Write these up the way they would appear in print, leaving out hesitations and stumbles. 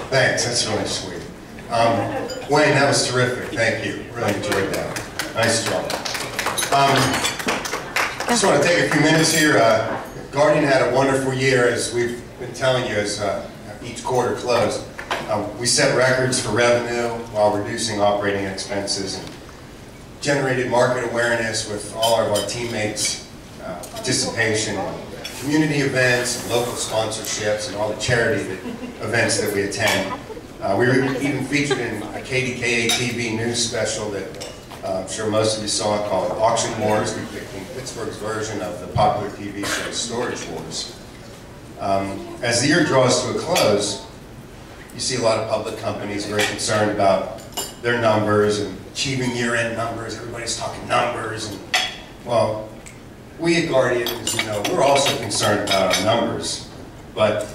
Thanks, that's really sweet. Wayne, that was terrific. Thank you. Really enjoyed that. Nice job. I just want to take a few minutes here. Guardian had a wonderful year, as we've been telling you, as each quarter closed. We set records for revenue while reducing operating expenses and generated market awareness with all of our teammates' participation in community events, and local sponsorships, and all the charity events that we attend. We were even featured in a KDKA TV news special that I'm sure most of you saw, called Auction Wars, depicting Pittsburgh's version of the popular TV show Storage Wars. As the year draws to a close, you see a lot of public companies very concerned about their numbers and achieving year-end numbers. Everybody's talking numbers. And, well, we at Guardian, as you know, we're also concerned about our numbers. But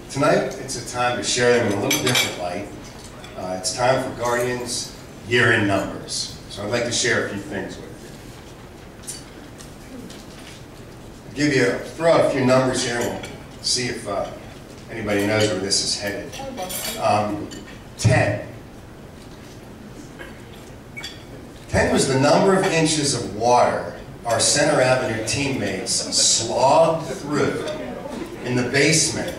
tonight, it's a time to share them in a little different light. It's time for Guardian's year-end numbers. So I'd like to share a few things with you. Throw out a few numbers here and we'll see if anybody knows where this is headed. 10. 10 was the number of inches of water our Center Avenue teammates slogged through in the basement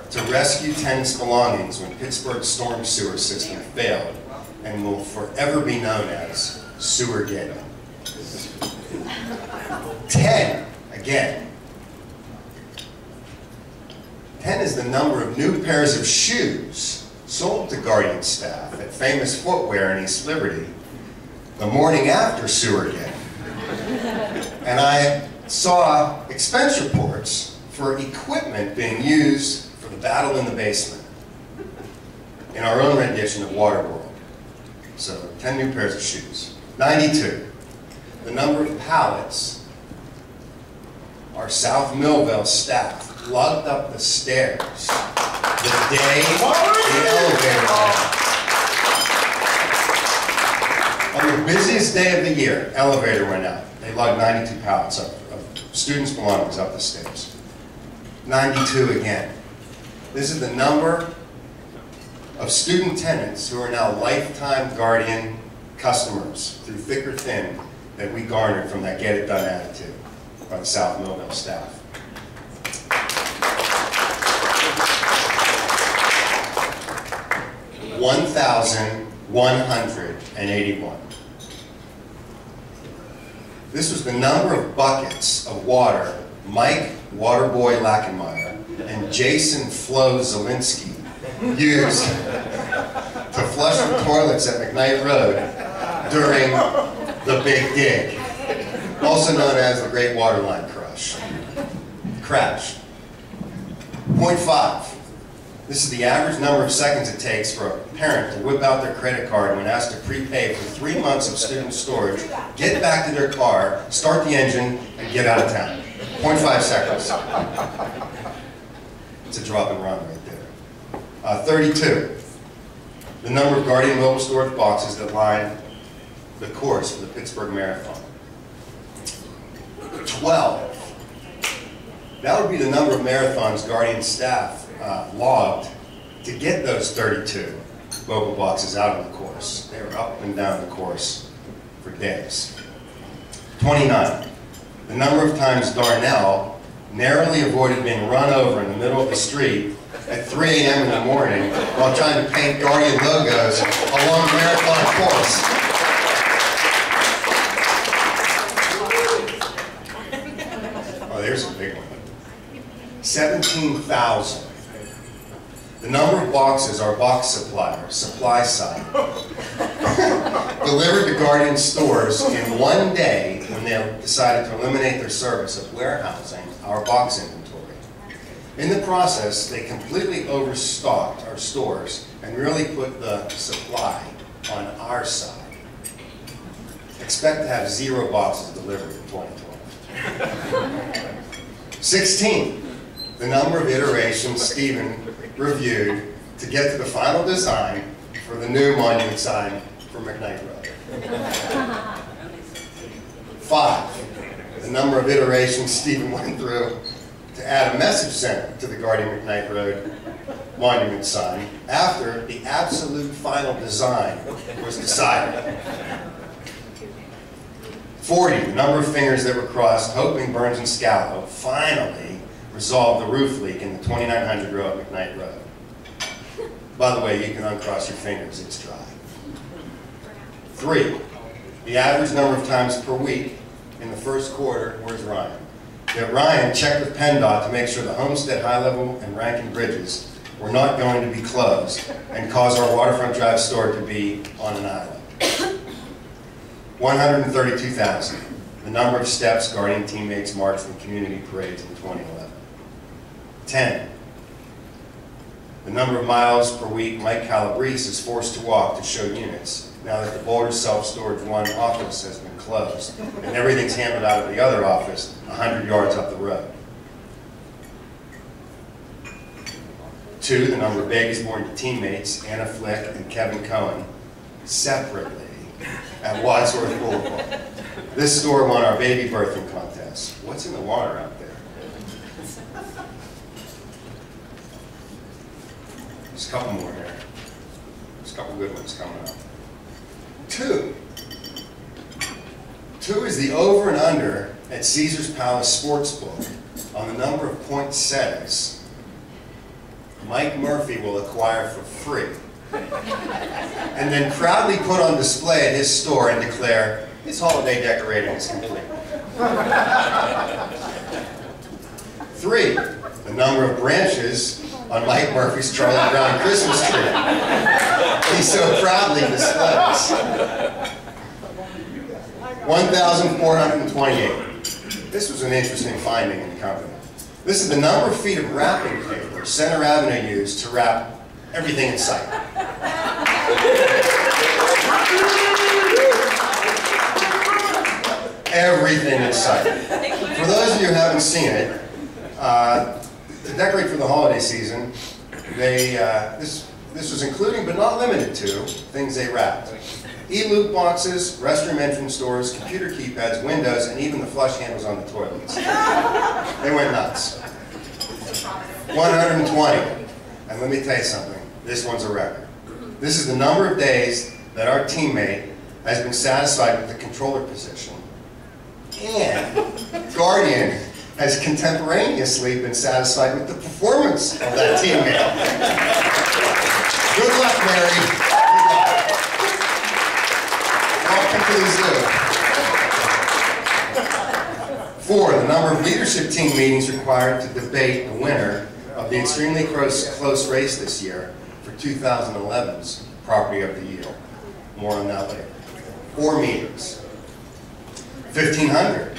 to rescue tenants' belongings when Pittsburgh's storm sewer system failed and will forever be known as Sewergate. 10, again. 10 is the number of new pairs of shoes sold to Guardian staff at Famous Footwear in East Liberty the morning after Sewergate. And I saw expense reports for equipment being used for the battle in the basement in our own rendition of Waterworld. So 10 new pairs of shoes. 92, the number of pallets our South Millville staff lugged up the stairs the day the elevator went. On the busiest day of the year, elevator went out. They lugged 92 pallets of students' belongings up the stairs. 92 again. This is the number of student tenants who are now lifetime Guardian customers, through thick or thin, that we garnered from that get it done attitude by the South Millville staff. $1,181. This was the number of buckets of water Mike Waterboy Lackenmeyer and Jason Flo Zielinski used to flush the toilets at McKnight Road during the Big Dig, also known as the Great Waterline Crash. Point 5. This is the average number of seconds it takes for a parent to whip out their credit card when asked to prepay for 3 months of student storage, get back to their car, start the engine, and get out of town. 0.5 seconds. It's a drop and run right there. 32. The number of Guardian mobile storage boxes that line the course for the Pittsburgh Marathon. 12. That would be the number of marathons Guardian staff logged to get those 32 mobile boxes out on the course. They were up and down the course for days. 29. The number of times Darnell narrowly avoided being run over in the middle of the street at 3 a.m. in the morning while trying to paint Guardian logos along the marathon course. Oh, there's a big one. 17,000. The number of boxes our box supplier, Supply Side, delivered to Guardian stores in one day when they decided to eliminate their service of warehousing our box inventory. In the process, they completely overstocked our stores and really put the supply on our side. Expect to have 0 boxes delivered in 2012. 16. The number of iterations Stephen reviewed to get to the final design for the new monument sign for McKnight Road. 5. The number of iterations Stephen went through to add a message center to the Guardian McKnight Road monument sign after the absolute final design was decided. 40, the number of fingers that were crossed, hoping Burns and Scalo finally resolved the roof leak in the 2900 row of McKnight Road. By the way, you can uncross your fingers, it's dry. 3, the average number of times per week in the first quarter, where's Ryan? That Ryan checked with PennDOT to make sure the Homestead, High Level, and Rankin bridges were not going to be closed and cause our Waterfront Drive store to be on an island. 132,000, the number of steps Guardian teammates marched in community parades in 2011. 10, the number of miles per week Mike Calabrese is forced to walk to show units now that the Boulder Self-Storage 1 office has been closed and everything's handled out of the other office 100 yards up the road. 2, the number of babies born to teammates Anna Flick and Kevin Cohen separately at Wadsworth Boulevard. This store won our baby birthing contest. What's in the water out there? There's a couple more here. There's a couple good ones coming up. 2 is the over and under at Caesars Palace Sportsbook on the number of poinsettias Mike Murphy will acquire for free and then proudly put on display at his store and declare his holiday decorating is complete. 3, the number of branches on Mike Murphy's Charlie Brown Christmas tree he so proudly displays. 1,428. This was an interesting finding in the company. This is the number of feet of wrapping paper Center Avenue used to wrap everything in sight. Everything in sight. For those of you who haven't seen it, to decorate for the holiday season, this was including but not limited to things they wrapped. E-loop boxes, restroom entrance doors, computer keypads, windows, and even the flush handles on the toilets. They went nuts. 120. And let me tell you something, this one's a record. This is the number of days that our teammate has been satisfied with the controller position. And Guardian has contemporaneously been satisfied with the performance of that teammate. Good luck, Mary. Good luck. Welcome to the zoo. 4, the number of leadership team meetings required to debate the winner of the extremely close race this year for 2011's Property of the Year. More on that later. 4 meetings. 1,500.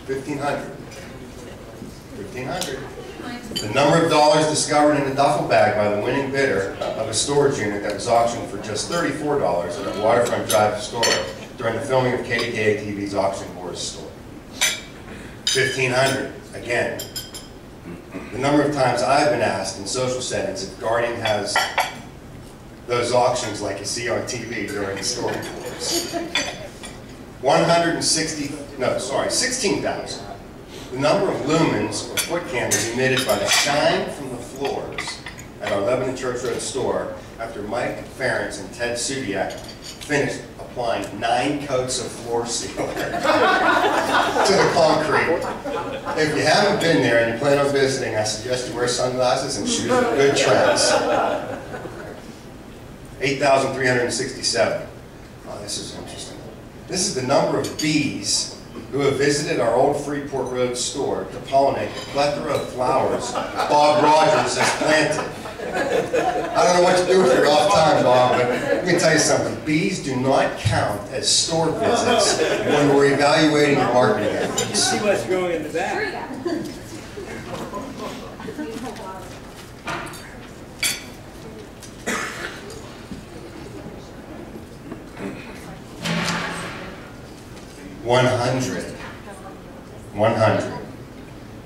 1,500. 1,500. The number of dollars discovered in a duffel bag by the winning bidder of a storage unit that was auctioned for just $34 at a Waterfront Drive store during the filming of KDKA TV's Auction Wars story. 1,500. Again. The number of times I've been asked in social settings if Guardian has those auctions like you see on TV during the story tours. 16,000. The number of lumens or foot candles emitted by the shine from the floors at our Lebanon Church Road store after Mike Ferentz and Ted Sudiak finished applying 9 coats of floor sealer to the concrete. If you haven't been there and you plan on visiting, I suggest you wear sunglasses and shoes with good treads. 8,367. Oh, this is interesting. This is the number of bees who have visited our old Freeport Road store to pollinate the plethora of flowers Bob Rogers has planted. I don't know what to do with your off time, Bob, but let me tell you something. Bees do not count as store visits when we're evaluating your marketing efforts. See what's growing in the back. 100.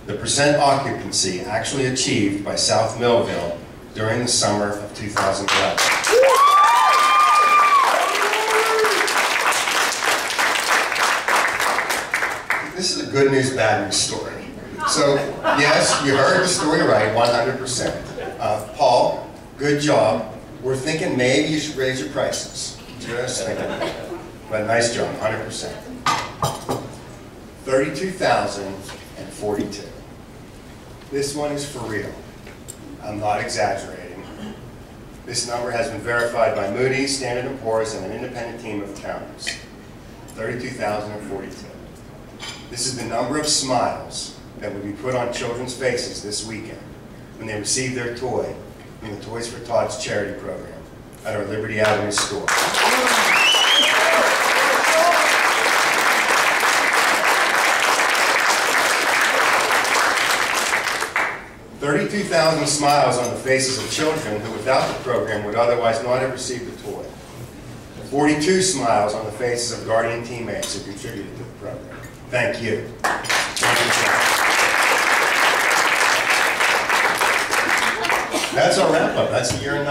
The percent occupancy actually achieved by South Millville during the summer of 2011. This is a good news, bad news story. So, yes, you heard the story right, 100%. Paul, good job. We're thinking maybe you should raise your prices. Just thinking. But nice job, 100%. 32,042. This one is for real. I'm not exaggerating. This number has been verified by Moody's, Standard & Poor's, and an independent team of accountants. 32,042. This is the number of smiles that would be put on children's faces this weekend when they receive their toy from the Toys for Tots charity program at our Liberty Avenue store. 32,000 smiles on the faces of children who, without the program, would otherwise not have received the toy. 42 smiles on the faces of Guardian teammates who contributed to the program. Thank you. That's our wrap-up. That's the year in